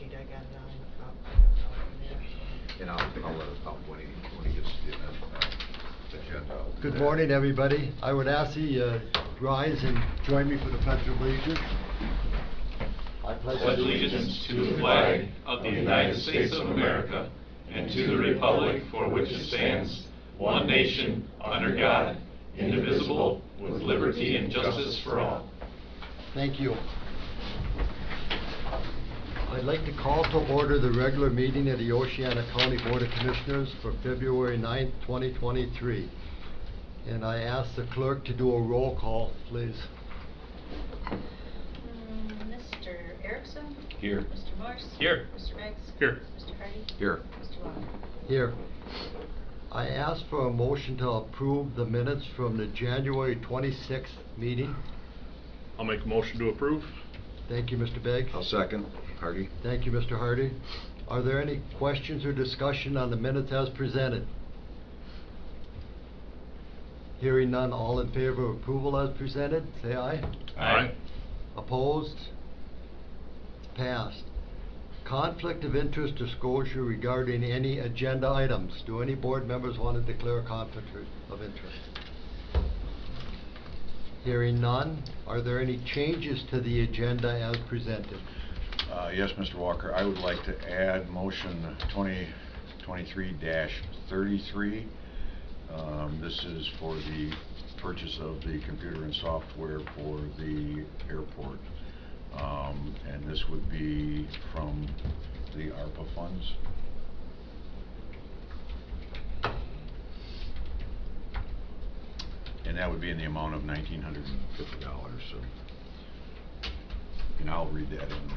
sheet, I got it on the top. And I'll let us know when he gets the agenda. Good morning, everybody. I would ask you rise and join me for the Pledge of Allegiance. I pledge allegiance to the flag of the United States of America and to the republic for which it stands, one nation, under God, indivisible, with liberty and justice for all. Thank you. I'd like to call to order the regular meeting of the Oceana County Board of Commissioners for February 9th, 2023. And I ask the clerk to do a roll call, please. Mr. Erickson? Here. Mr. Morse? Here. Mr. Beggs? Here. Mr. Hardy? Here. Mr. Walker? Here. I ask for a motion to approve the minutes from the January 26th meeting. I'll make a motion to approve. Thank you, Mr. Beggs. I'll second. Hardy. Thank you, Mr. Hardy. Are there any questions or discussion on the minutes as presented? Hearing none, all in favor of approval as presented, say aye. Aye. Opposed? Passed. Conflict of interest disclosure regarding any agenda items. Do any board members want to declare a conflict of interest? Hearing none, are there any changes to the agenda as presented? Yes, Mr. Walker, I would like to add motion 2023-33. This is for the purchase of the computer and software for the airport. And this would be from the ARPA funds. And that would be in the amount of $1,950. So, and I'll read that in.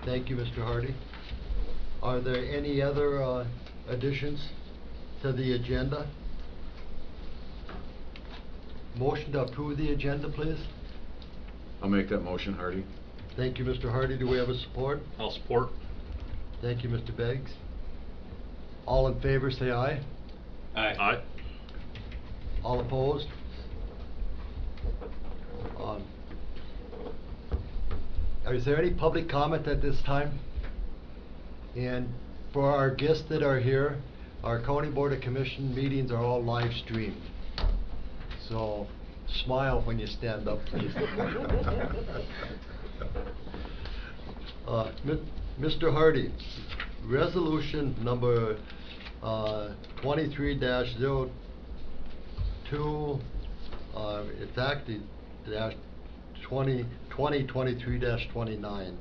Thank you, Mr. Hardy. Are there any other additions to the agenda? Motion to approve the agenda, please. I'll make that motion, Hardy. Thank you, Mr. Hardy. Do we have a support? I'll support. Thank you, Mr. Beggs. All in favor, say aye. Aye. Aye. All opposed? Is there any public comment at this time? And for our guests that are here, our County Board of Commission meetings are all live streamed. So smile when you stand up, please. Mr. Hardy, resolution number 23-02, it's actually dash 2023-29,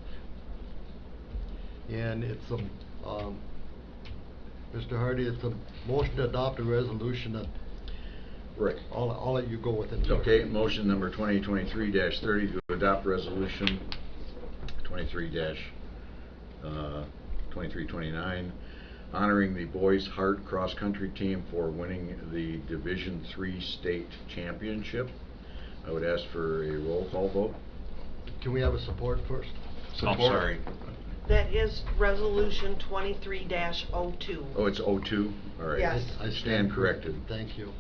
and it's a Mr. Hardy, it's a motion to adopt a resolution that. Right. I'll let you go with it. Okay, motion number 2023-30 to adopt resolution 2329 honoring the Boys Heart Cross Country team for winning the Division III state championship. I would ask for a roll call vote. Can we have a support first? I'm sorry. That is resolution 23-02. Oh, it's 02? All right. Yes. I stand corrected. Thank you.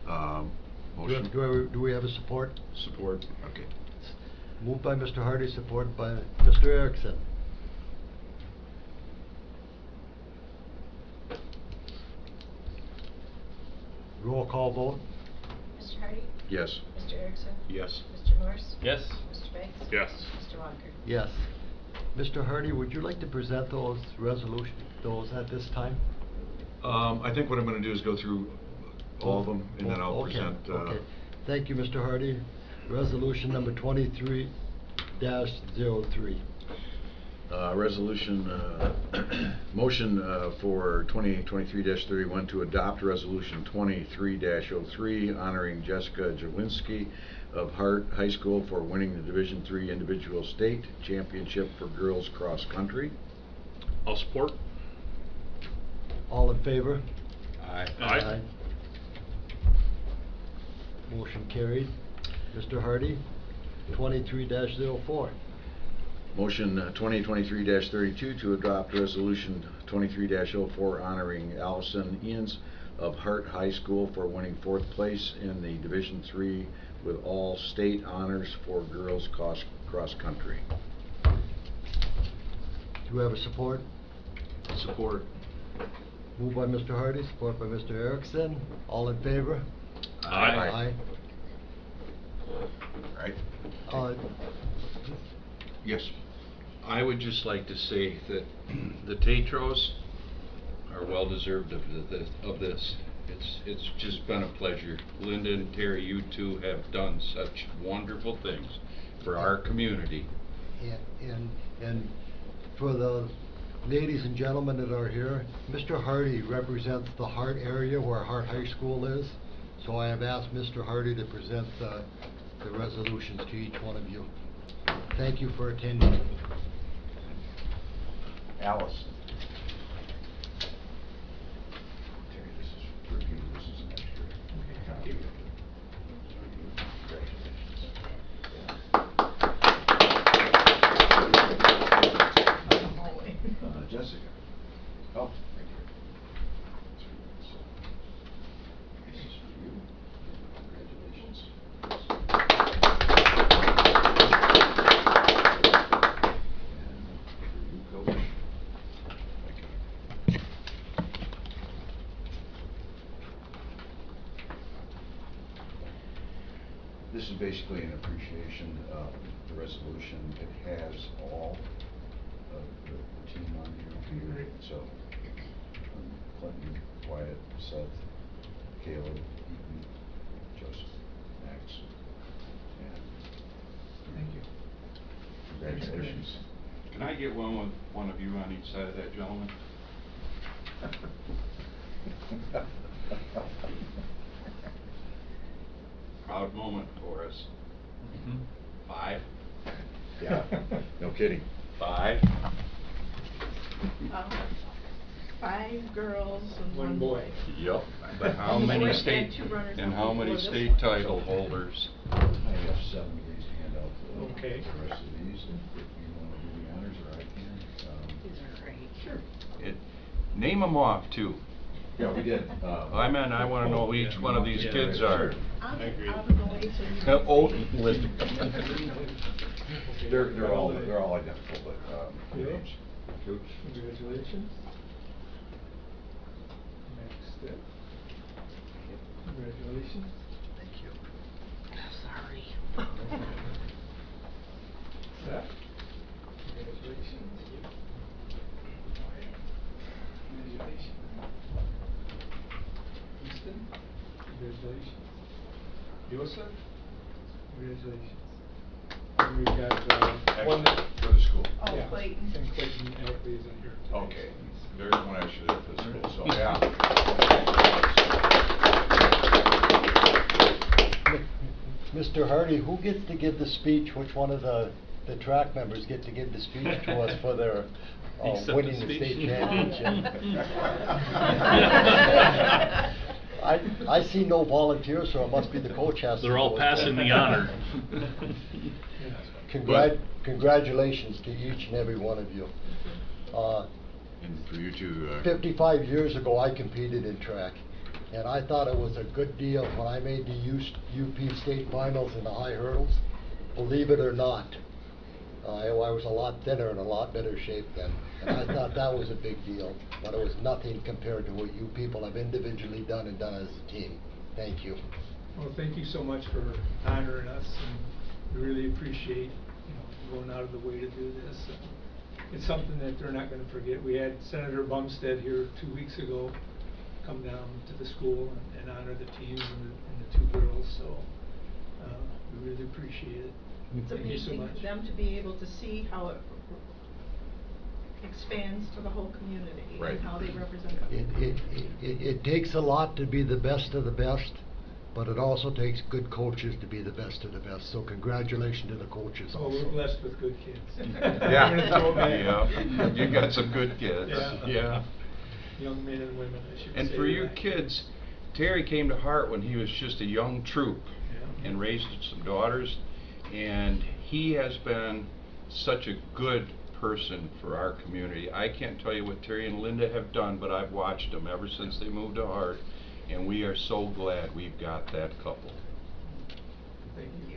Motion? Do we have a support? Support. Okay. Moved by Mr. Hardy, supported by Mr. Erickson. Roll call vote. Mr. Hardy? Yes. Mr. Erickson? Yes. Mr. Morse? Yes. Mr. Beggs? Yes. Mr. Walker? Yes. Mr. Hardy, would you like to present those at this time? I think what I'm going to do is go through all of them, and then I'll present. Okay. Thank you, Mr. Hardy. Resolution number 23-03. Resolution, motion for 2023-31 to adopt resolution 23-03 honoring Jessica Jawinski of Hart High School for winning the Division III individual state championship for girls cross country. I'll support. All in favor? Aye. Aye. Motion carried. Mr. Hardy, 23-04. Motion 2023-32 to adopt resolution 23-04 honoring Allison Ians of Hart High School for winning 4th place in the Division III with all state honors for girls cross country. Do we have a support? Support. Moved by Mr. Hardy, support by Mr. Erickson. All in favor? Aye. Right. Uh, Yes. I would just like to say that the Tatros are well deserved of this. It's just been a pleasure. Linda and Terry, you two have done such wonderful things for our community. And for the ladies and gentlemen that are here, Mr. Hardy represents the Hart area where Hart High School is. So I have asked Mr. Hardy to present the resolutions to each one of you. Thank you for attending. Alice. Terry, this is for you, this is an extra copy. Congratulations. Jessica. Oh, thank you. This is for you. Congratulations. This is basically an appreciation of the resolution. It has all of the team on here. So, Clinton, Wyatt, Seth, Caleb, Ethan, Joseph, Max, and Thank you. congratulations. Can I get one with one of you on each side of that gentleman? Proud moment for us. 5. Yeah, no kidding. 5. 5 girls and One 1 boy. boy. Yup. But how And many boy state, and 2 runners and up how many before this state one. title holders? I have 7 of these to hand out to Okay. the rest of these, and if you want to do the honors, or I can. These are great. Sure. Name them off too. Yeah, we did. I meant I want to know who each one of these kids are. I'll I agree. get out of the way so you can Oh, see. list. They're all identical, but, Yeah. names. Coach, congratulations. Next step. Congratulations. Thank you. Sorry. Seth, congratulations. Congratulations. Houston, congratulations. Joseph, congratulations. And we've got, one. For the school. Oh, Yeah, Clayton. And Clayton Ackley is in here. Okay, there's one actually there for the school, so, yeah. Mr. Hardy, who gets to give the speech? Which one of the track members get to give the speech to us for their Accept the winning the speech. state championship? I see no volunteers, so it must be the coach has to. They're all do it. passing the honor. Congratulations to each and every one of you. And for you to, 55 years ago, I competed in track, and I thought it was a good deal when I made the UP state finals in the high hurdles. Believe it or not, I was a lot thinner and a lot better shape then, and I thought that was a big deal, but it was nothing compared to what you people have individually done and done as a team. Thank you. Well, thank you so much for honoring us, and we really appreciate, going out of the way to do this. It's something that they're not gonna forget. We had Senator Bumstead here 2 weeks ago come down to the school and honor the teams and the 2 girls, so, we really appreciate it. It's Thank you so amazing much. for them to be able to see how it expands to the whole community Right. and how they represent It takes a lot to be the best of the best, but it also takes good coaches to be the best of the best. So congratulations to the coaches Oh, also. we're blessed with good kids. Yeah. We're gonna throw back. Yeah, you got some good kids. Yeah. Young men and women, I should say. And for you that. kids, Terry came to Hart when he was just a young troop Yeah. and raised some daughters, and he has been such a good person for our community. I can't tell you what Terry and Linda have done, but I've watched them ever since they moved to Hart, and we are so glad we've got that couple. Thank you.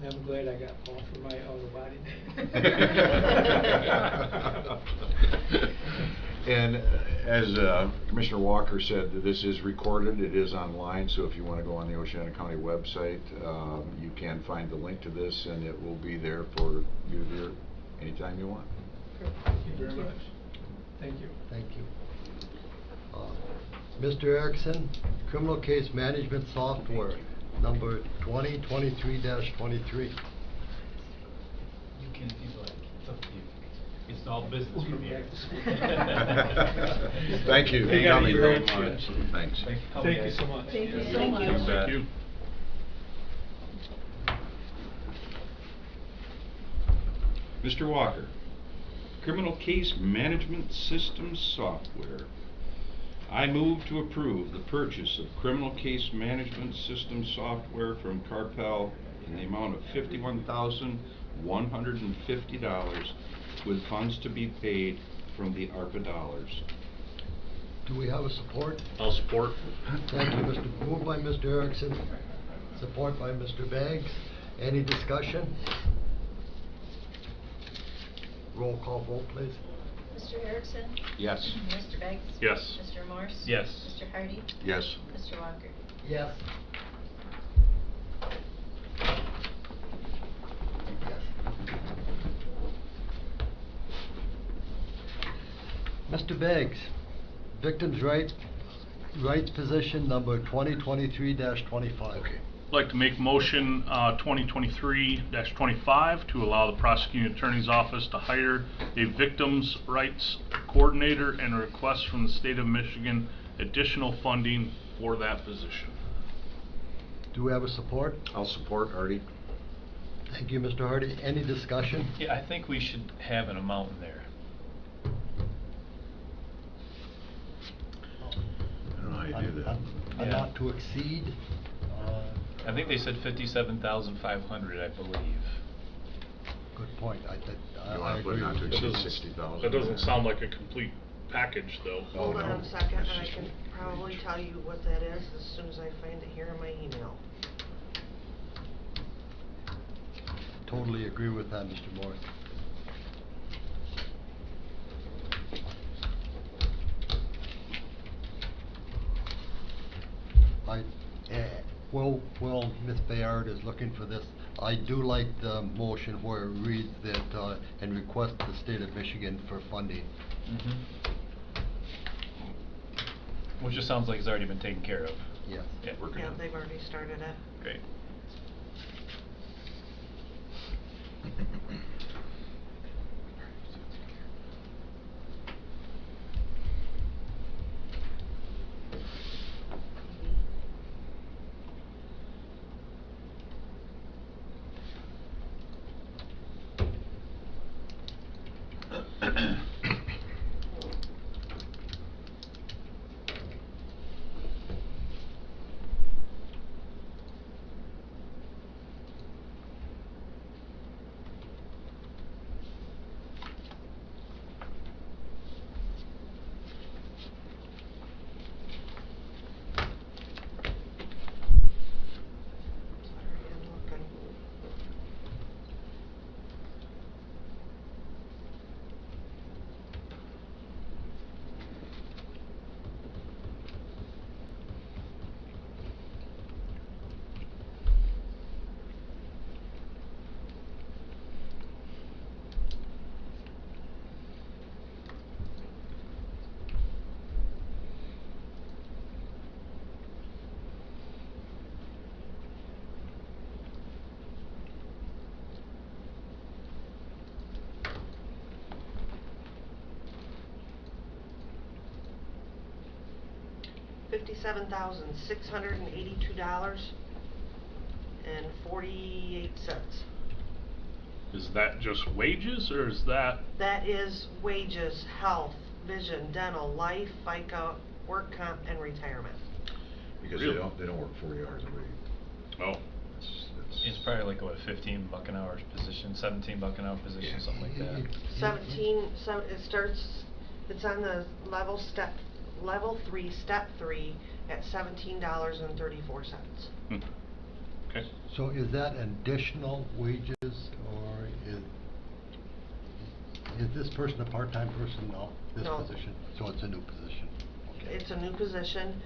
And I'm glad I got Paul for my auto body. And as Commissioner Walker said, this is recorded, it is online, so if you want to go on the Oceana County website, you can find the link to this, and it will be there for you to hear anytime you want. Thank you very much. Thank you. Thank you. Mr. Erickson, criminal case management software, number 2023-23. You can, if you like, it's up to you. It's all business We'll from get here. back to school. Thank you. They gotta Coming eat very lunch, yeah. much. Thanks. Thank you so much. Thank you so Thank much. you. Thank you. Mr. Walker, criminal case management system software. I move to approve the purchase of criminal case management system software from Carpel in the amount of $51,150 with funds to be paid from the ARPA dollars. Do we have a support? I'll support. Thank you, Mr. Moved by Mr. Erickson, support by Mr. Beggs. Any discussion? Roll call vote, please. Mr. Erickson? Yes. Mr. Beggs? Yes. Mr. Morse? Yes. Mr. Hardy? Yes. Mr. Walker? Yes. Mr. Beggs, victims' rights position number 2023-25. Okay. I'd like to make motion 2023-25 to allow the prosecuting attorney's office to hire a victims' rights coordinator and a request from the state of Michigan additional funding for that position. Do we have a support? I'll support, Artie. Thank you, Mr. Hardy. Any discussion? Yeah, I think we should have an amount in there. I don't know how you do that. A Yeah. not to exceed. I think they said 57,500, I believe. Good point. I You want to put agree not to with exceed you. 60,000? That doesn't sound like a complete package, though. Hold on no. a second, That's and I just can a probably range. tell you what that is as soon as I find it here in my email. Totally agree with that, Mr. Morris. Well, Ms. Bayard is looking for this. I do like the motion where it reads that, and request the state of Michigan for funding. Which just sounds like it's already been taken care of. Yes. Yeah. Working Yeah, on it. they've already started it. Great. Sorry, I'm looking. $57,682.48. Is that just wages, or is that? That is wages, health, vision, dental, life, FICA, work comp, and retirement. Because Really? they don't work 40 hours a week. Oh. It's probably like, what, $15 an hour position, $17 an hour position, Yeah. something like that. It starts, it's on the level 3, step 3, at $17.34. Hmm. Okay. So is that additional wages, or is this person a part-time person now, this No. position? So it's a new position? Okay. It's a new position.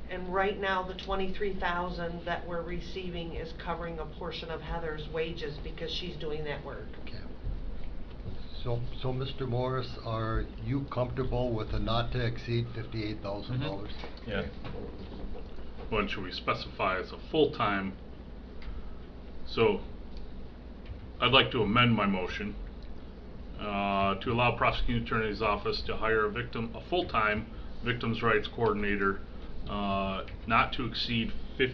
And right now, the 23,000 that we're receiving is covering a portion of Heather's wages because she's doing that work. Okay. So Mr. Morris, are you comfortable with a not to exceed $58,000? Yeah. When should we specify as a full-time? So, I'd like to amend my motion to allow prosecuting attorney's office to hire a full-time victims' rights coordinator, not to exceed what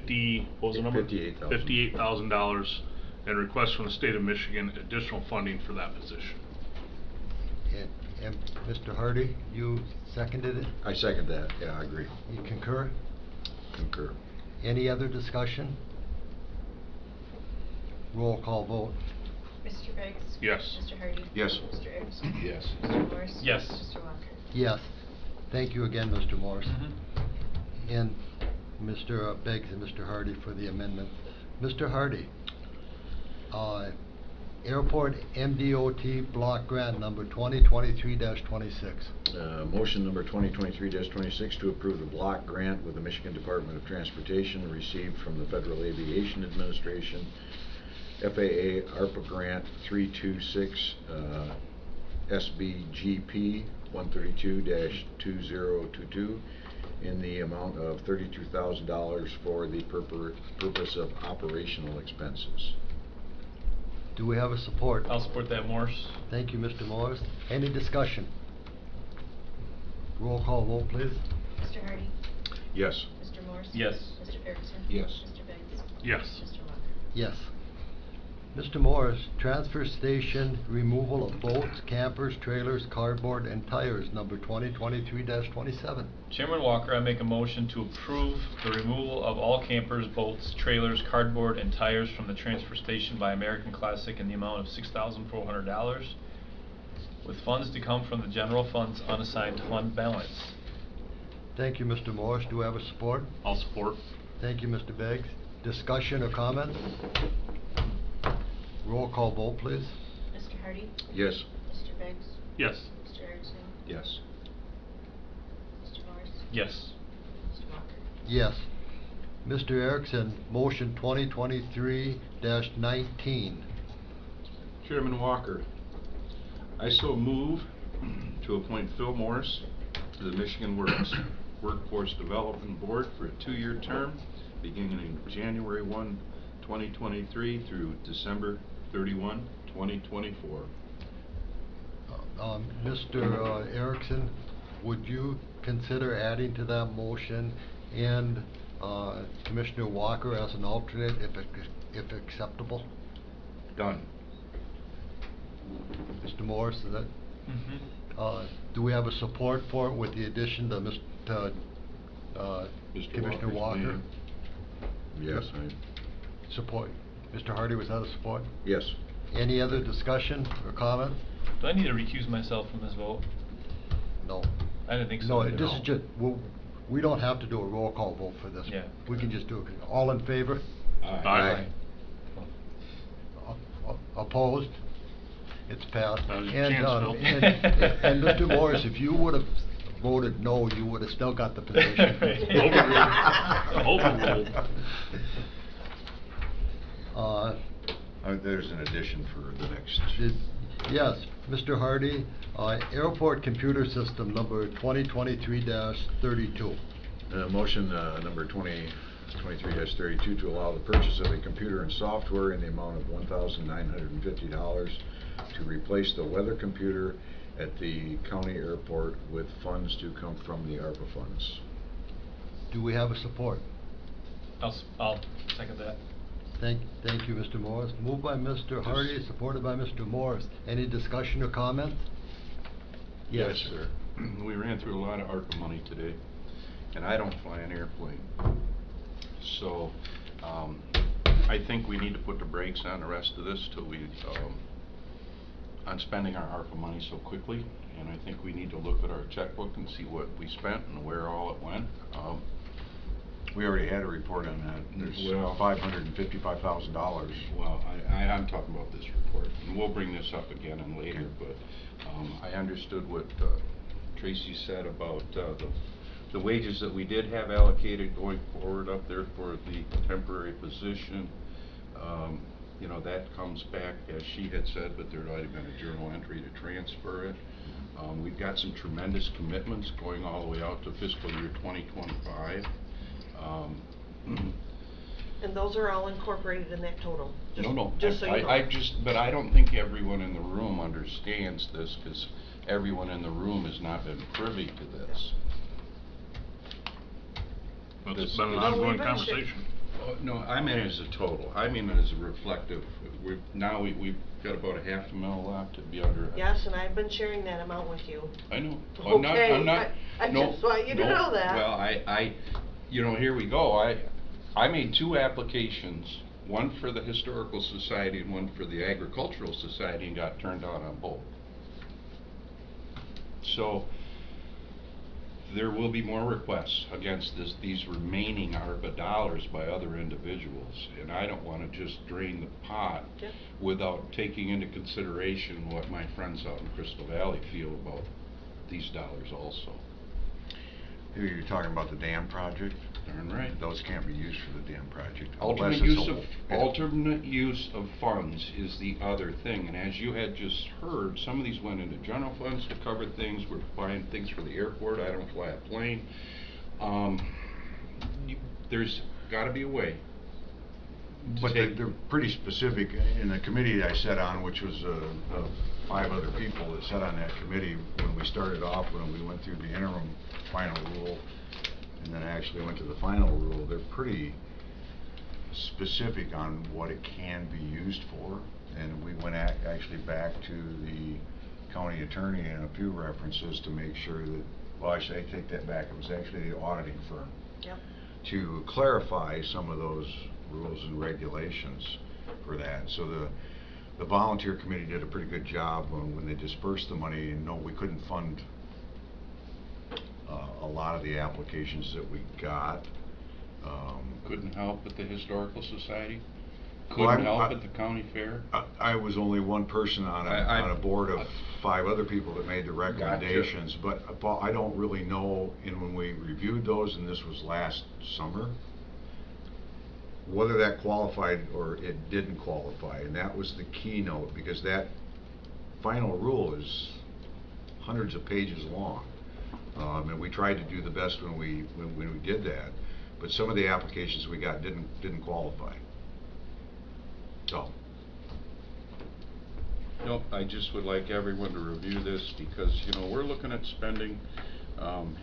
was the number? $58,000. $58,000, and request from the state of Michigan additional funding for that position. And Mr. Hardy, you seconded it? I second that, yeah, I agree. You concur? Concur. Any other discussion? Roll call vote. Mr. Beggs? Yes. Mr. Hardy? Yes. Mr. Erickson? Yes. Mr. Morris? Yes. Mr. Walker? Yes. Thank you again, Mr. Morris. Mm-hmm. And Mr. Beggs and Mr. Hardy for the amendment. Mr. Hardy, Airport MDOT block grant number 2023-26. Motion number 2023-26 to approve the block grant with the Michigan Department of Transportation received from the Federal Aviation Administration, FAA ARPA grant 326 SBGP 132-2022 in the amount of $32,000 for the purpose of operational expenses. Do we have a support? I'll support that, Morris. Thank you, Mr. Morris. Any discussion? Roll call vote, please. Mr. Hardy? Yes. Mr. Morris? Yes. Mr. Erickson? Yes. Mr. Beggs? Yes. Mr. Walker? Yes. Mr. Morris, transfer station removal of boats, campers, trailers, cardboard, and tires, number 2023-27. Chairman Walker, I make a motion to approve the removal of all campers, boats, trailers, cardboard, and tires from the transfer station by American Classic in the amount of $6,400, with funds to come from the general fund's unassigned fund balance. Thank you, Mr. Morris. Do we have a support? I'll support. Thank you, Mr. Beggs. Discussion or comment? Roll call vote, please. Mr. Hardy? Yes. Mr. Beggs? Yes. Mr. Erickson? Yes. Mr. Morris? Yes. Mr. Walker? Yes. Mr. Erickson, motion 2023-19. Chairman Walker, I so move to appoint Phil Morris to the Michigan Workforce Development Board for a 2-year term beginning January 1, 2023 through December 31, 2024. Mr. Erickson, would you consider adding to that motion and Commissioner Walker as an alternate if acceptable? Done. Mr. Morris, is that? Mm-hmm. Do we have a support for it with the addition to Mr. Commissioner Walker's Walker? name. Yes. Support. Mr. Hardy, was that a support? Yes. Any other discussion or comment? Do I need to recuse myself from this vote? No. I didn't think so. No, either. this is just, we don't have to do a roll call vote for this. Yeah. We can just do it. All in favor? Aye. Opposed? It's passed. That was your chance, Phil. And Mr. Morris, if you would have voted no, you would have still got the position. Overruled. There's an addition for the next. Yes, Mr. Hardy, airport computer system number 2023-32. Motion number 2023-32 to allow the purchase of a computer and software in the amount of $1,950 to replace the weather computer at the county airport with funds to come from the ARPA funds. Do we have a support? I'll second that. Thank you, Mr. Morris. Moved by Mr. Hardy, supported by Mr. Morris. Any discussion or comment? Yes, sir. We ran through a lot of ARPA money today, and I don't fly an airplane. So, I think we need to put the brakes on the rest of this till we, on spending our ARPA money so quickly. And I think we need to look at our checkbook and see what we spent and where all it went. We already had a report on that. There's Well- $555,000. Well, I'm talking about this report, and we'll bring this up again and later, but I understood what Tracy said about the wages that we did have allocated going forward up there for the temporary position. You know, that comes back, as she had said, but there'd already been a journal entry to transfer it. We've got some tremendous commitments going all the way out to fiscal year 2025. And those are all incorporated in that total? No, Just so you know. but I don't think everyone in the room understands this, because everyone in the room has not been privy to this. It's This been an is- ongoing we've been conversation. Oh, no, I mean as a total. I mean as a reflective. We've got about a $500,000 left to be under. Yes, and I've been sharing that amount with you. I know. Okay, I'm not. I no, just want you to no. know that. Well, you know, here we go. I made 2 applications, one for the Historical Society and one for the Agricultural Society, and got turned down on both. So there will be more requests against these remaining ARPA dollars by other individuals, and I don't want to just drain the pot Yep. without taking into consideration what my friends out in Crystal Valley feel about these dollars also. You're talking about the dam project? Darn right. Those can't be used for the dam project. Alternate unless it's use a- of alternate use of funds is the other thing, and as you had just heard, some of these went into general funds to cover things. We're buying things for the airport. I don't fly a plane. There's got to be a way. to But take- they're pretty specific. In the committee I sat on, which was 5 other people that sat on that committee, when we started off, when we went through the interim final rule, and then actually went to the final rule, they're pretty specific on what it can be used for. And we went actually back to the county attorney and a few references to make sure that, well, I take that back, it was actually the auditing firm. Yep. To clarify some of those rules and regulations for that. So the volunteer committee did a pretty good job when they dispersed the money. And no, we couldn't fund a lot of the applications that we got. Couldn't help at the Historical Society? Well, Couldn't help at the county fair? I was only one person on I- a board of 5 other people that made the Gotcha. recommendations, but I don't really know, and when we reviewed those, and this was last summer, whether that qualified or it didn't qualify, and that was the keynote, because that final rule is hundreds of pages long, and we tried to do the best when we did that, but some of the applications we got didn't qualify. So. Nope, I just would like everyone to review this, because, you know, we're looking at spending,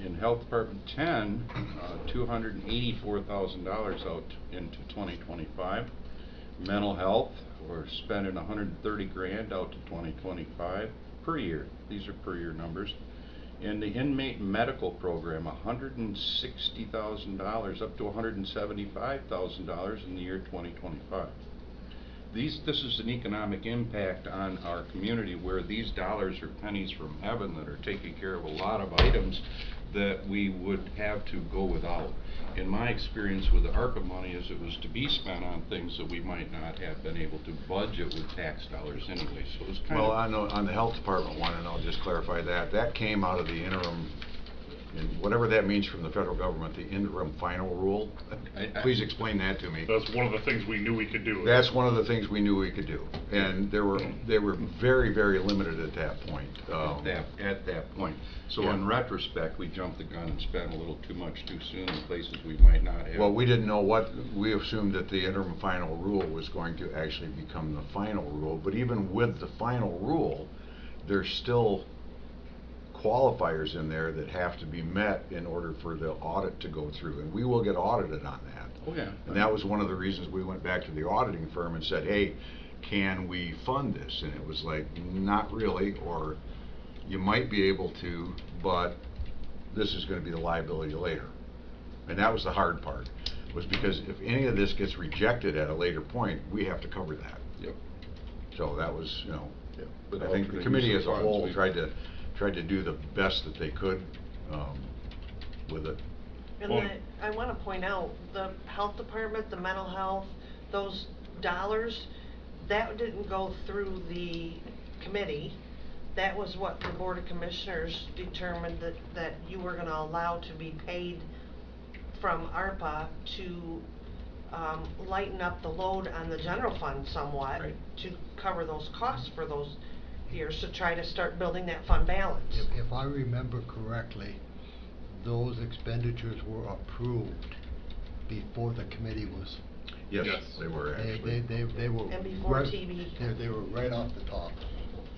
in Health Department 10, $284,000 out into 2025. Mental health, we're spending $130,000 out to 2025 per year. These are per year numbers. In the inmate medical program, $160,000 up to $175,000 in the year 2025. This is an economic impact on our community, where these dollars are pennies from heaven that are taking care of a lot of items that we would have to go without. In my experience with the ARPA money, is it was to be spent on things that we might not have been able to budget with tax dollars anyway, so it was kind Well, of... on the health department one, and I'll just clarify that came out of the interim, and whatever that means from the federal government, the interim final rule. Please explain that to me. That's one of the things we knew we could do. That's one of the things we knew we could do, and they were very, very limited at that point. At that point. So Yeah. in retrospect, we jumped the gun and spent a little too much too soon in places we might not have. Well, we didn't know we assumed that the interim final rule was going to actually become the final rule, but even with the final rule, there's still qualifiers in there that have to be met in order for the audit to go through, and we will get audited on that. Oh, yeah. And that was one of the reasons we went back to the auditing firm and said, hey, can we fund this? And it was like, not really, or you might be able to, but this is going to be the liability later. And that was the hard part, was because if any of this gets rejected at a later point, we have to cover that. Yep. So that was, you know, Yep. With I think the alternate committee use as of a funds, whole we- tried to do the best that they could with it. And Well- I wanna point out, the health department, the mental health, those dollars, that didn't go through the committee. That was what the Board of Commissioners determined that you were gonna allow to be paid from ARPA to, lighten up the load on the general fund somewhat. Right. To cover those costs for those years, to try to start building that fund balance. If I remember correctly, those expenditures were approved before the committee was. Yes, Yes. they were actually. They were. And before right- TV. They were right off the top.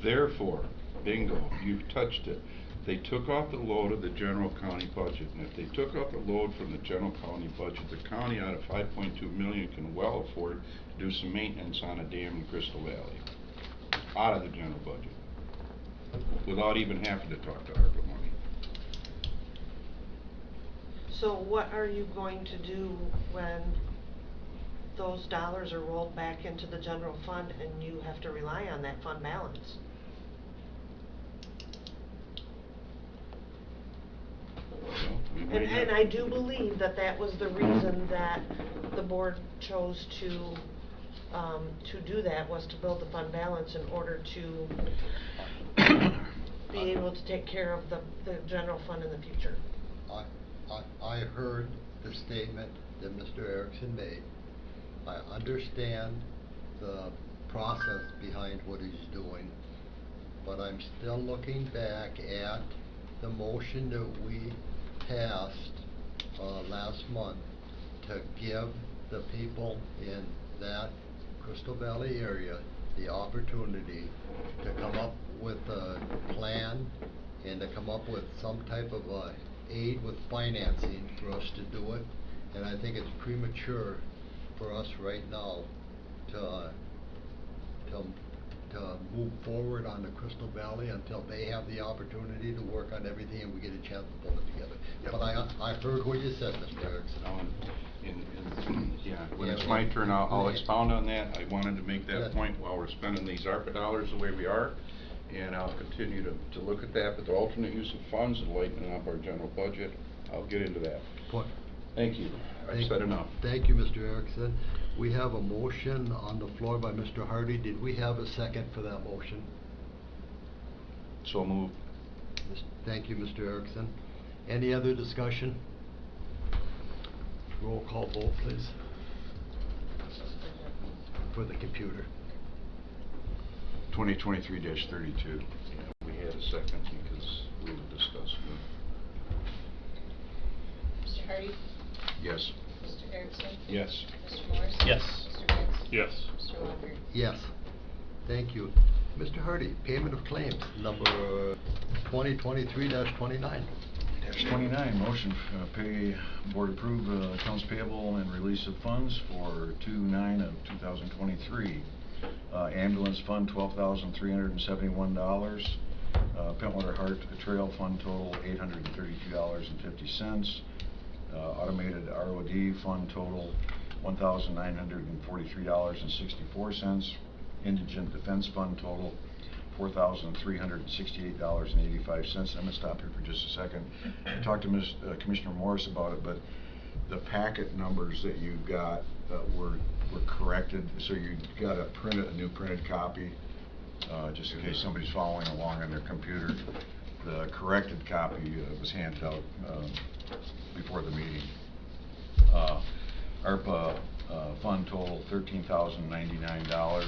Therefore, bingo, you've touched it. They took off the load of the general county budget, and if they took off the load from the general county budget, the county out of 5.2 million can well afford to do some maintenance on a dam in Crystal Valley, out of the general budget, without even having to talk to ARPA money. So what are you going to do when those dollars are rolled back into the general fund and you have to rely on that fund balance? Well, we might And have- I do believe that that was the reason that the board chose to do that, was to build the fund balance in order to be able to take care of the general fund in the future. I heard the statement that Mr. Erickson made. I understand the process behind what he's doing, but I'm still looking back at the motion that we passed last month to give the people in that Crystal Valley area the opportunity to come up with a plan and to come up with some type of aid with financing for us to do it. And I think it's premature for us right now to move forward on the Crystal Valley until they have the opportunity to work on everything and we get a chance to pull it together. Yep. But I heard what you said, Mr. Erickson. Yeah, when it's Yeah, my turn, I'll go ahead. expound on that. I wanted to make Yeah. that point while we're spending these ARPA dollars the way we are, and I'll continue to look at that, but the alternate use of funds and lightening up our general budget, I'll get into that. Point. Thank you. I've said enough. Thank you, Mr. Erickson. We have a motion on the floor by Mr. Hardy. Did we have a second for that motion? So moved. Thank you, Mr. Erickson. Any other discussion? Roll call vote, please. For the computer. 2023-32. Yeah, we had a second because we were discussing it. Mr. Hardy? Yes. Mr. Erickson? Yes. Mr. Morris? Yes. Mr. Pitts? Yes. Mr. Walker? Yes. Thank you. Mr. Hardy, payment of claims, number 2023-29. Dash 29, motion pay, board approve accounts payable and release of funds for 2/9 of 2023. Ambulance fund, $12,371. Pentwater Heart Trail fund total, $832.50. Automated ROD fund total, $1,943.64. Indigent Defense Fund total, $4,368.85. I'm gonna stop here for just a second. I talked to Commissioner Morris about it, but the packet numbers that you got were corrected, so you got a new printed copy, just in case somebody's following along on their computer. The corrected copy was handed out before the meeting. ARPA fund total, $13,099.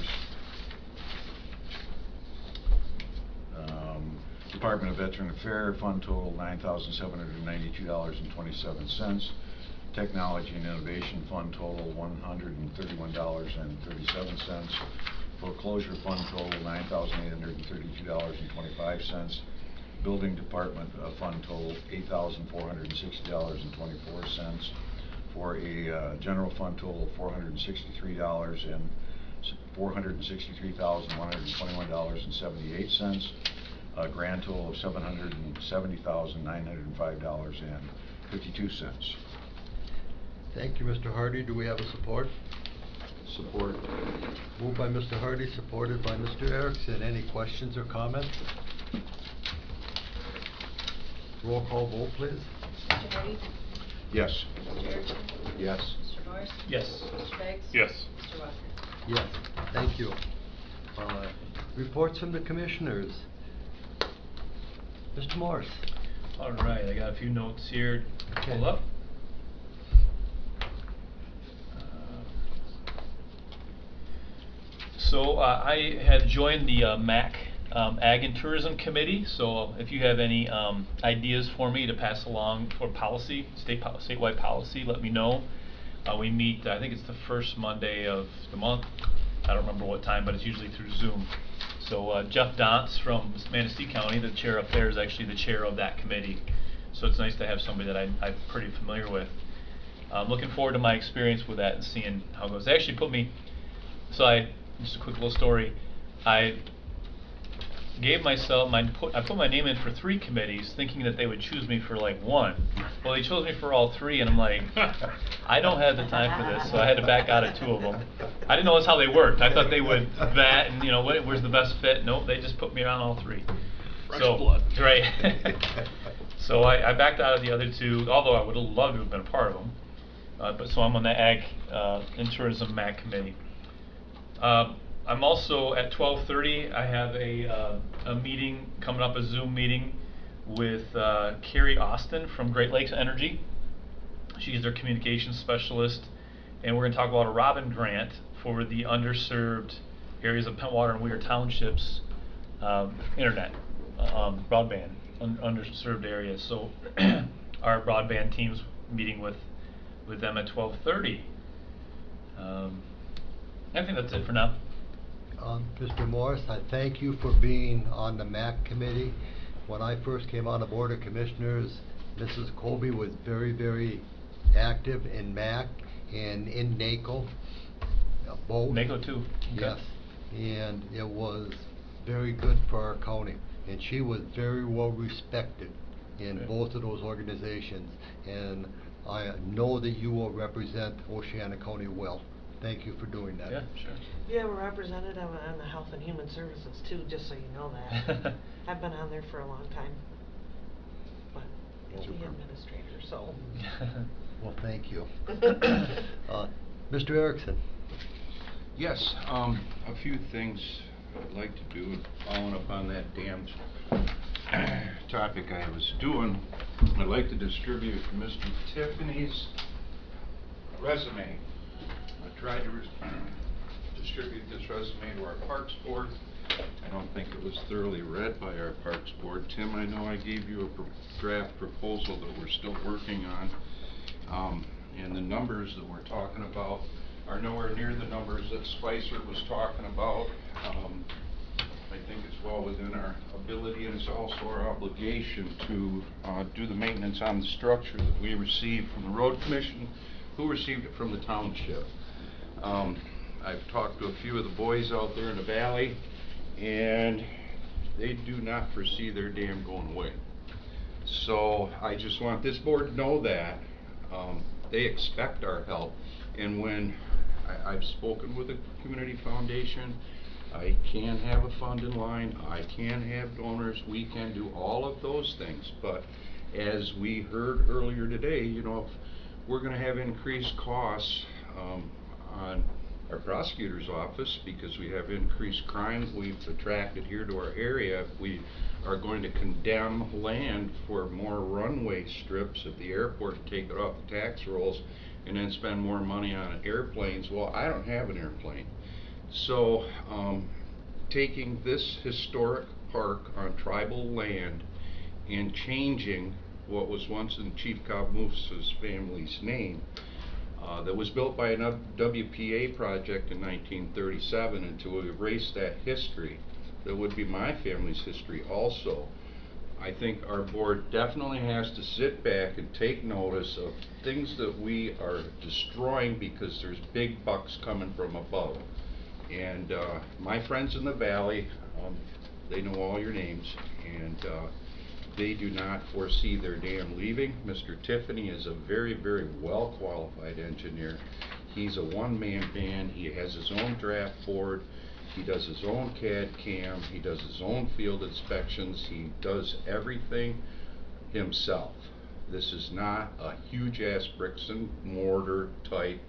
Department of Veteran Affairs fund total, $9,792.27. Technology and Innovation fund total, $131.37. Foreclosure fund total, $9,832.25. Building Department fund total, $8,460.24. For a general fund total of $463,121.78. A grand total of $770,905.52. Thank you, Mr. Hardy. Do we have a support? Support. Moved by Mr. Hardy, supported by Mr. Erickson. Any questions or comments? Roll call vote, please. Mr. Hardy? Yes. Mr. Erickson? Yes. Mr. Morris? Yes. Mr. Beggs? Yes. Mr. Wacker? Yes, thank you. Reports from the commissioners. Mr. Morris. All right, I got a few notes here. Pull up. So I had joined the MAC Ag and Tourism Committee. So if you have any ideas for me to pass along for policy, statewide policy, let me know. We meet, I think it's the first Monday of the month. I don't remember what time, but it's usually through Zoom. So Jeff Dantz from Manistee County, the chair up there, is actually the chair of that committee. So it's nice to have somebody that I'm pretty familiar with. I'm looking forward to my experience with that and seeing how it goes. They actually put me, just a quick little story. I gave myself, I put my name in for 3 committees thinking that they would choose me for like 1. Well, they chose me for all 3 and I'm like, I don't have the time for this, so I had to back out of 2 of them. I didn't know that's how they worked. I thought they would vet and, you know, where's the best fit? Nope, they just put me on all 3. Fresh blood. Right. So I backed out of the other 2, although I would have loved to have been a part of them. But so I'm on the Ag and Tourism MAC committee. I'm also at 12:30. I have a meeting coming up, a Zoom meeting with Carrie Austin from Great Lakes Energy. She's their communications specialist, and we're going to talk about a Robin grant for the underserved areas of Pentwater and Weir Townships internet, broadband, underserved areas. So our broadband team's meeting with them at 12:30. I think that's it for now. Mr. Morris, I thank you for being on the MAC committee. When I first came on the Board of Commissioners, Mrs. Colby was very, very active in MAC and in NACO. Both. NACO too. Okay. Yes, and it was very good for our county. And she was very well respected in both of those organizations. And I know that you will represent Oceana County well. Thank you for doing that. Yeah, sure. You have a representative on the Health and Human Services too, just so you know that. I've been on there for a long time. But you're the administrator, so. Well, thank you. Mr. Erickson. Yes, a few things I'd like to do, following up on that damn topic I was doing. I'd like to distribute Mr. Tiffany's resume. I tried to distribute this resume to our Parks Board. I don't think it was thoroughly read by our Parks Board. Tim, I know I gave you a draft proposal that we're still working on. And the numbers that we're talking about are nowhere near the numbers that Spicer was talking about. I think it's well within our ability, and it's also our obligation to do the maintenance on the structure that we received from the Road Commission, who received it from the township. I've talked to a few of the boys out there in the valley, and they do not foresee their dam going away. So I just want this board to know that they expect our help. And when I've spoken with the Community Foundation, I can have a fund in line, I can have donors, we can do all of those things. But as we heard earlier today, you know, if we're going to have increased costs on our prosecutor's office because we have increased crime we've attracted here to our area, if we are going to condemn land for more runway strips at the airport to take it off the tax rolls and then spend more money on airplanes, well, I don't have an airplane. So taking this historic park on tribal land and changing what was once in Chief Cabooses' family's name, that was built by a WPA project in 1937, and to erase that history, that would be my family's history also. I think our board definitely has to sit back and take notice of things that we are destroying because there's big bucks coming from above. And my friends in the valley, they know all your names, and they do not foresee their dam leaving. Mr. Tiffany is a very, very well qualified engineer. He's a one-man band. He has his own draft board. He does his own CAD/CAM. He does his own field inspections. He does everything himself. This is not a huge ass bricks and mortar type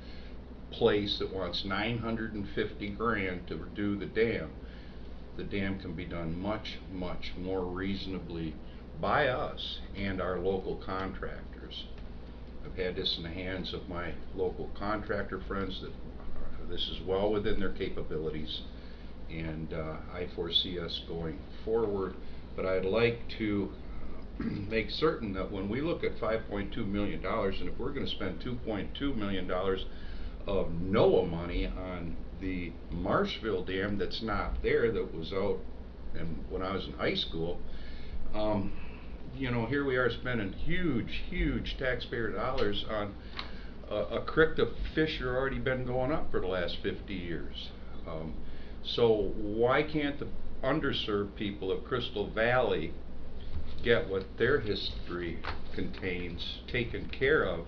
place that wants 950 grand to do the dam. The dam can be done much, much more reasonably by us and our local contractors. I've had this in the hands of my local contractor friends that this is well within their capabilities, and I foresee us going forward. But I'd like to make certain that when we look at $5.2 million, and if we're going to spend $2.2 million of NOAA money on the Marshville Dam that's not there, that was out and when I was in high school, you know, here we are spending huge taxpayer dollars on a creek the fish are already been going up for the last 50 years. So why can't the underserved people of Crystal Valley get what their history contains taken care of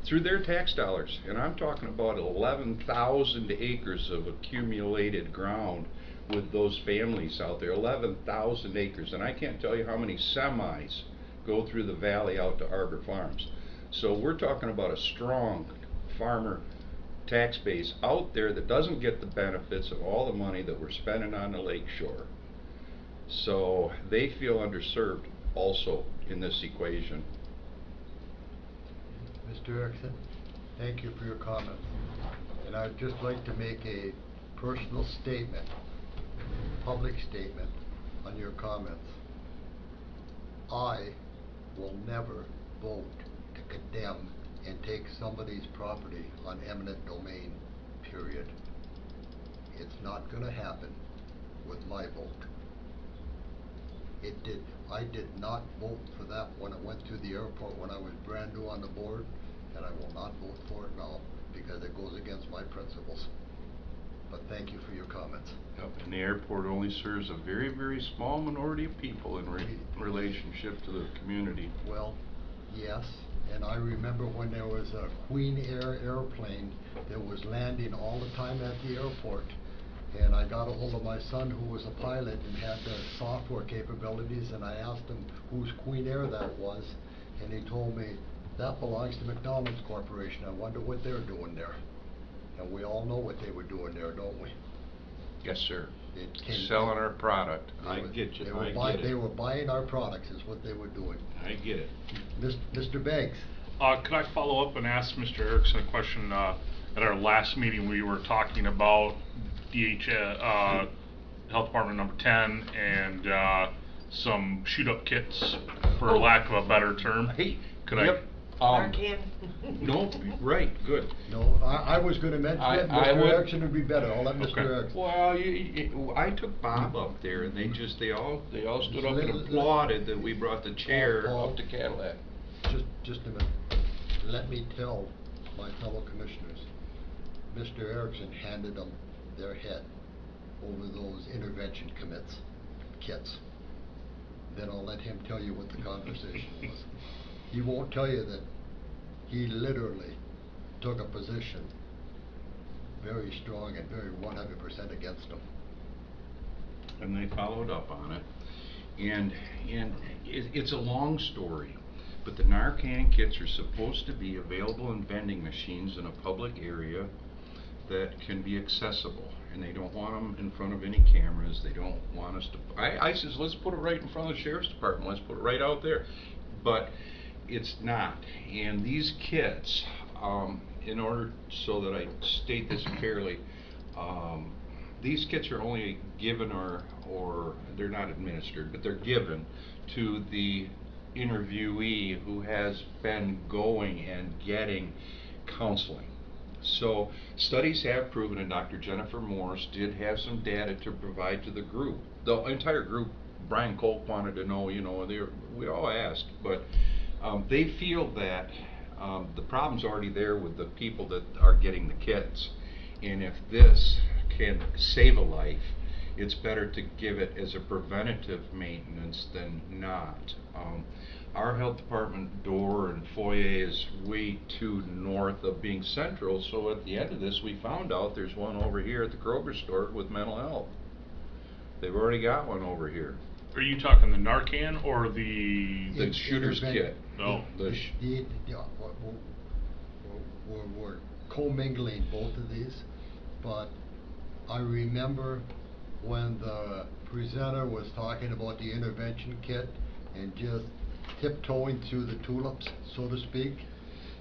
through their tax dollars? And I'm talking about 11,000 acres of accumulated ground with those families out there, 11,000 acres. And I can't tell you how many semis go through the valley out to Arbor Farms. So we're talking about a strong farmer tax base out there that doesn't get the benefits of all the money that we're spending on the lake shore. So they feel underserved also in this equation. Mr. Erickson, thank you for your comments. And I'd just like to make a personal statement, public statement on your comments. I will never vote to condemn and take somebody's property on eminent domain, period. It's not going to happen with my vote. I did not vote for that when I went through the airport when I was brand new on the board, and I will not vote for it now because it goes against my principles. But thank you for your comments. Yep, and the airport only serves a very small minority of people in relationship to the community. Well, yes, and I remember when there was a Queen Air airplane that was landing all the time at the airport, and I got a hold of my son who was a pilot and had the software capabilities, and I asked him whose Queen Air that was, and he told me that belongs to McDonald's Corporation. I wonder what they're doing there. And we all know what they were doing there, don't we? Yes, sir. It selling our product. I get you. They were buying our products is what they were doing. I get it. Mr. Beggs. Could I follow up and ask Mr. Erickson a question? At our last meeting, we were talking about Health Department number 10 and some shoot-up kits, for lack of a better term. Hey, could yep. Narcan. No, right, good. No, I was going to mention it. Mr. Erickson would be better. I'll let Mr. Okay. Erickson. Well, I took Bob up there, and they all stood up and applauded that we brought the chair up to Cadillac. Just a minute. Let me tell my fellow commissioners, Mr. Erickson handed them their head over those intervention kits. Then I'll let him tell you what the conversation was. He won't tell you that he literally took a position very strong and very 100% against them. And they followed up on it. And it's a long story, but the Narcan kits are supposed to be available in vending machines in a public area that can be accessible. And they don't want them in front of any cameras. They don't want us to... I says, let's put it right in front of the Sheriff's Department. Let's put it right out there. But it's not. And these kits, in order so that I state this fairly, these kits are only given or they're not administered, but they're given to the interviewee who has been going and getting counseling. So studies have proven, and Dr. Jennifer Morse did have some data to provide to the group. The entire group, Brian Kolk wanted to know, we all asked, but they feel that the problem's already there with the people that are getting the kits. And if this can save a life, it's better to give it as a preventative maintenance than not. Our health department door and foyer is way too north of being central, so at the end of this we found out there's one over here at the Kroger store with mental health. They've already got one over here. Are you talking the Narcan or the? The shooter's kit. No. We're commingling both of these, but I remember when the presenter was talking about the intervention kit and just tiptoeing through the tulips, so to speak,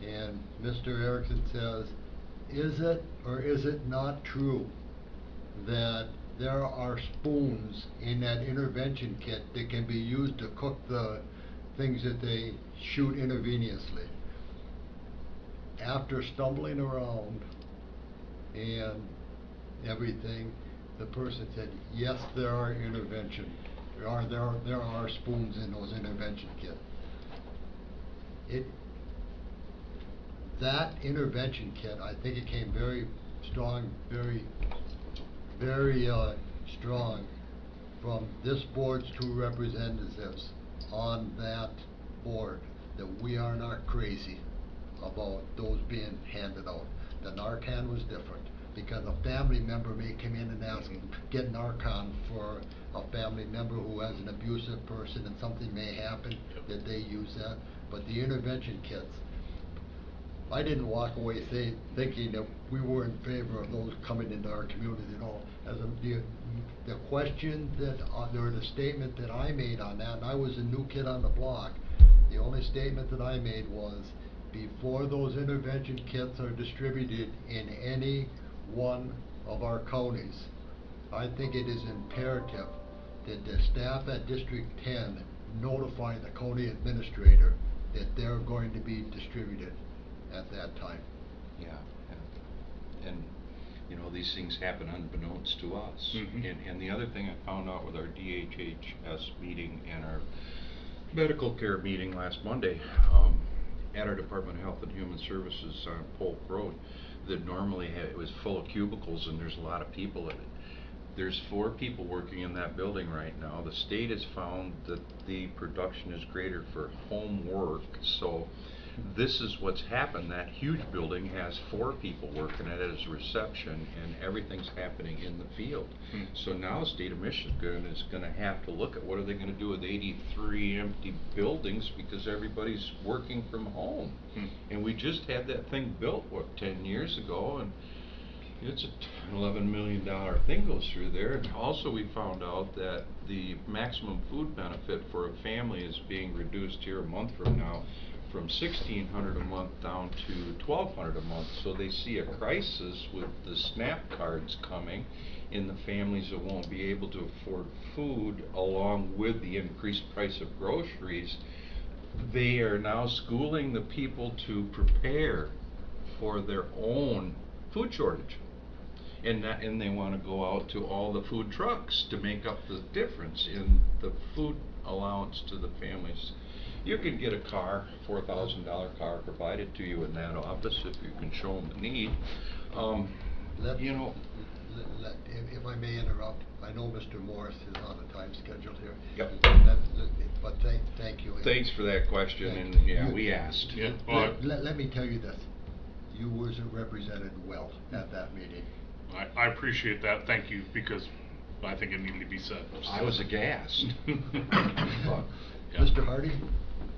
and Mr. Erickson says, is it or is it not true that there are spoons in that intervention kit that can be used to cook the things that they shoot intravenously? After stumbling around and everything, the person said, yes, there are there are spoons in those intervention kits. That intervention kit, I think it came very strong, very strong from this board's two representatives on that board, that we are not crazy about those being handed out. The Narcan was different, because a family member may come in and ask, get Narcan for a family member who has an abusive person and something may happen, that they use that. But the intervention kits, I didn't walk away thinking that we were in favor of those coming into our community at all. The question that, or the statement that I made on that, and I was a new kid on the block, the only statement that I made was, before those intervention kits are distributed in any one of our counties, I think it is imperative that the staff at District 10 notify the county administrator that they're going to be distributed at that time. Yeah, and you know, these things happen unbeknownst to us. And the other thing I found out with our DHHS meeting and our medical care meeting last Monday, at our Department of Health and Human Services on Polk Road, that normally it was full of cubicles and there's a lot of people in it. There's 4 people working in that building right now. The state has found that the production is greater for home work, so this is what's happened. That huge building has 4 people working at it as reception, and everything's happening in the field. So now the state of Michigan is going to have to look at what are they going to do with 83 empty buildings, because everybody's working from home. And we just had that thing built, what, 10 years ago, and it's a $11 million thing goes through there. And also we found out that the maximum food benefit for a family is being reduced here a month from now from $1,600 a month down to $1,200 a month. So they see a crisis with the SNAP cards coming in the families that won't be able to afford food, along with the increased price of groceries. They are now schooling the people to prepare for their own food shortage. And they want to go out to all the food trucks to make up the difference in the food allowance to the families. You can get a car, $4,000 car provided to you in that office if you can show them the need. You know, if I may interrupt, I know Mr. Morris is on a time schedule here. Yep. But thank you. Thanks for that question, and yeah, we asked. Yeah. Let me tell you this, you were represented well at that meeting. I appreciate that, thank you, because I think it needed to be said. I was aghast. Mr. Hardy?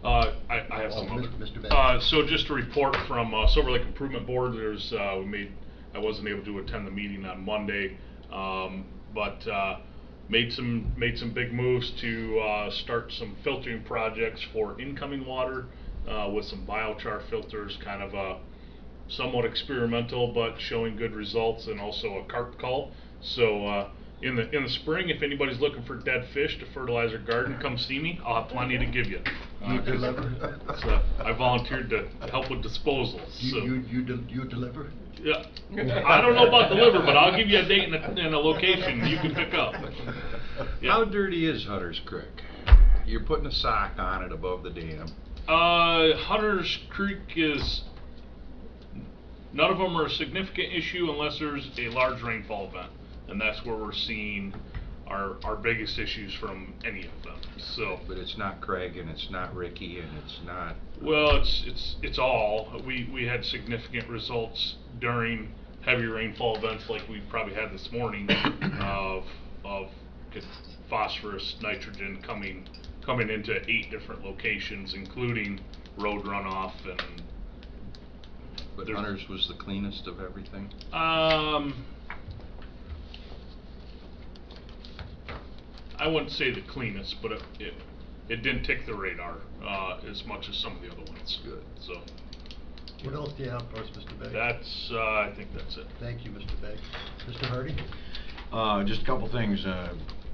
I have some other. Mr. Banks. So just a report from Silver Lake Improvement Board. There's I wasn't able to attend the meeting on Monday, but made some big moves to start some filtering projects for incoming water with some biochar filters, kind of somewhat experimental, but showing good results, and also a carp cull. So in the spring, if anybody's looking for dead fish to fertilize their garden, come see me. I'll have plenty to give you. You deliver? So I volunteered to help with disposals. So. You deliver? Yeah. I don't know about deliver, but I'll give you a date and a location you can pick up. Yeah. How dirty is Hunter's Creek? You're putting a sock on it above the dam. Hunter's Creek is, none of them are a significant issue unless there's a large rainfall event, and that's where we're seeing our biggest issues from any of them. So, but it's not Craig, and it's not Ricky, and it's not. Well, it's all. We had significant results during heavy rainfall events like we probably had this morning of at phosphorus, nitrogen coming into 8 different locations, including road runoff and. But There- Hunter's was the cleanest of everything? I wouldn't say the cleanest, but it didn't tick the radar, as much as some of the other ones. Good. So, What else do you have for us, Mr. Beggs? that's, I think that's it. Thank you, Mr. Beggs. Mr. Hardy? Just a couple things.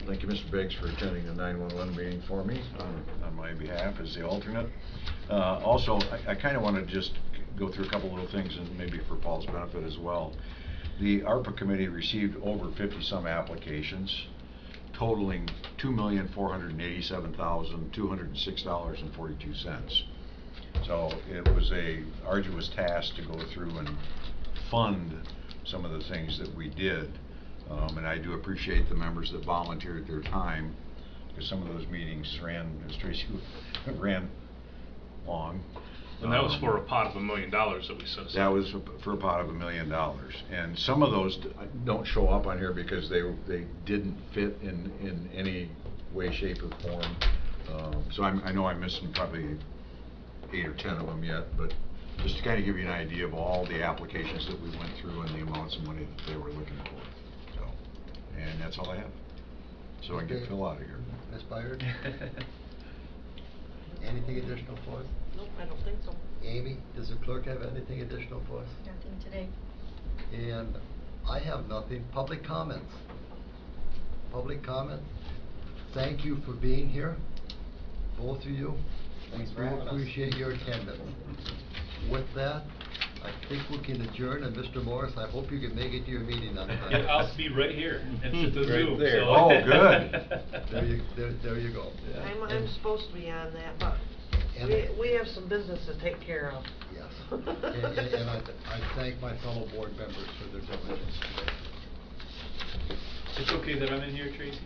Thank you, Mr. Beggs, for attending the 911 meeting for me on my behalf as the alternate. Also, I kind of want to just go through a couple little things, and maybe for Paul's benefit as well. The ARPA committee received over 50-some applications, totaling $2,487,206.42. So it was a arduous task to go through and fund some of the things that we did. And I do appreciate the members that volunteered their time, because some of those meetings ran, as Tracy ran long. And that was for a pot of $1 million that we set aside. That was for a pot of $1 million. And some of those don't show up on here because they didn't fit in any way, shape, or form. So I know I'm missing probably 8 or 10 of them yet, but just to kind of give you an idea of all the applications that we went through and the amounts of money that they were looking for. So, and that's all I have. So I can get Phil out of here. Ms. Byard? Anything additional for us? Nope, I don't think so. Amy, does the clerk have anything additional for us? Nothing today. And I have nothing. Public comments? Public comment? Thank you for being here, both of you. We do appreciate your attendance. With that, I think we can adjourn, and Mr. Morris, I hope you can make it to your meeting on time. Yeah, I'll be right here. It's the Right Zoom. there. so- Oh, good. There you go. I'm supposed to be on that, but And- we have some business to take care of. Yes. And I thank my fellow board members for their diligence today. It's okay that I'm in here, Tracy?